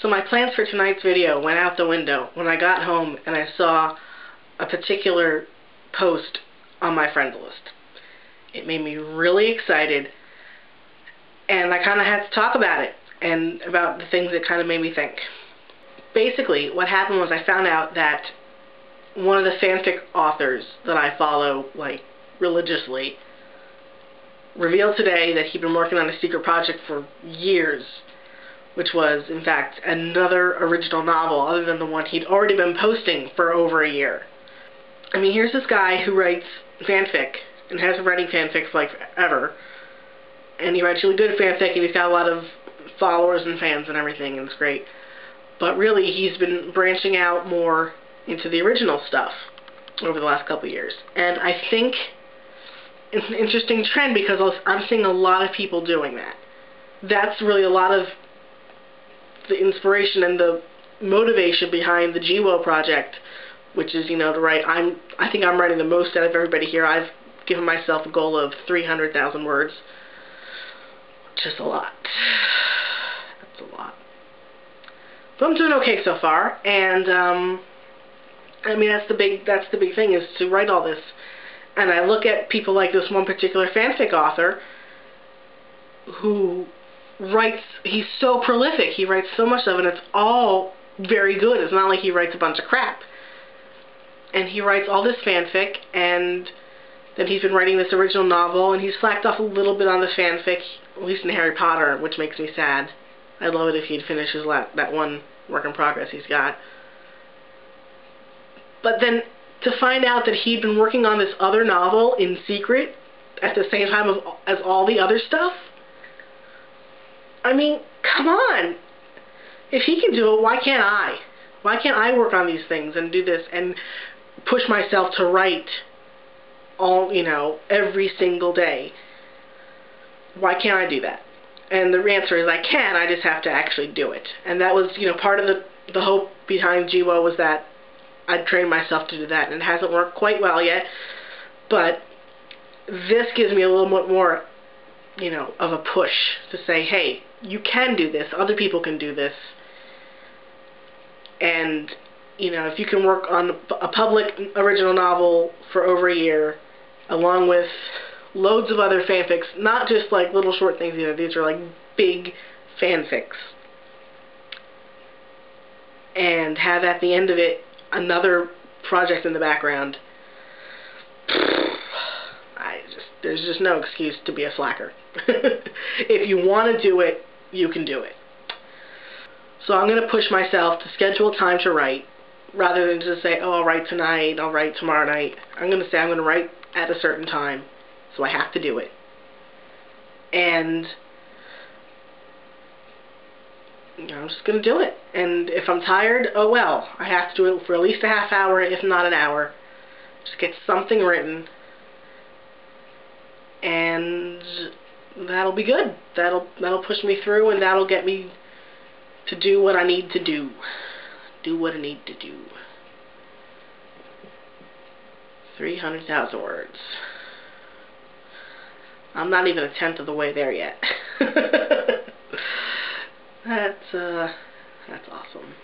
So my plans for tonight's video went out the window when I got home and I saw a particular post on my friends list. It made me really excited, and I kind of had to talk about it and about the things that kind of made me think. Basically, what happened was I found out that one of the fanfic authors that I follow, like, religiously, revealed today that he'd been working on a secret project for years, which was, in fact, another original novel other than the one he'd already been posting for over a year. I mean, here's this guy who writes fanfic, and has been writing fanfic for, like, forever, and he writes really good fanfic, and he's got a lot of followers and fans and everything, and it's great. But really, he's been branching out more into the original stuff over the last couple of years. And I think it's an interesting trend because I'm seeing a lot of people doing that. That's really a lot of the inspiration and the motivation behind the GWO project, which is, to write. I think I'm writing the most out of everybody here. I've given myself a goal of 300,000 words, which is a lot. That's a lot. But I'm doing okay so far, and I mean, that's the big thing, is to write all this. And I look at people like this one particular fanfic author who writes, he's so prolific, he writes so much of it, and it's all very good. It's not like he writes a bunch of crap. And he writes all this fanfic, and then he's been writing this original novel, and he's slacked off a little bit on the fanfic, at least in Harry Potter, which makes me sad. I'd love it if he'd finish that one work in progress he's got. But then to find out that he'd been working on this other novel in secret at the same time as all the other stuff, I mean, come on. If he can do it, why can't I? Why can't I work on these things and do this and push myself to write all, every single day? Why can't I do that? And the answer is I can. I just have to actually do it. And that was, part of the hope behind GWO, was that I'd train myself to do that. And it hasn't worked quite well yet, but this gives me a little bit more, of a push to say, hey, you can do this. Other people can do this. And, if you can work on a public original novel for over a year, along with loads of other fanfics, not just like little short things either. These are like big fanfics. And have at the end of it another project in the background. There's just no excuse to be a slacker. If you want to do it, you can do it. So I'm going to push myself to schedule time to write, rather than just say, oh, I'll write tonight, I'll write tomorrow night. I'm going to say I'm going to write at a certain time, so I have to do it. And I'm just going to do it. And if I'm tired, oh well. I have to do it for at least a half hour, if not an hour. Just get something written, and that'll be good. That'll push me through, and that'll get me to do what I need to do. Do what I need to do. 300,000 words. I'm not even a tenth of the way there yet. That's awesome.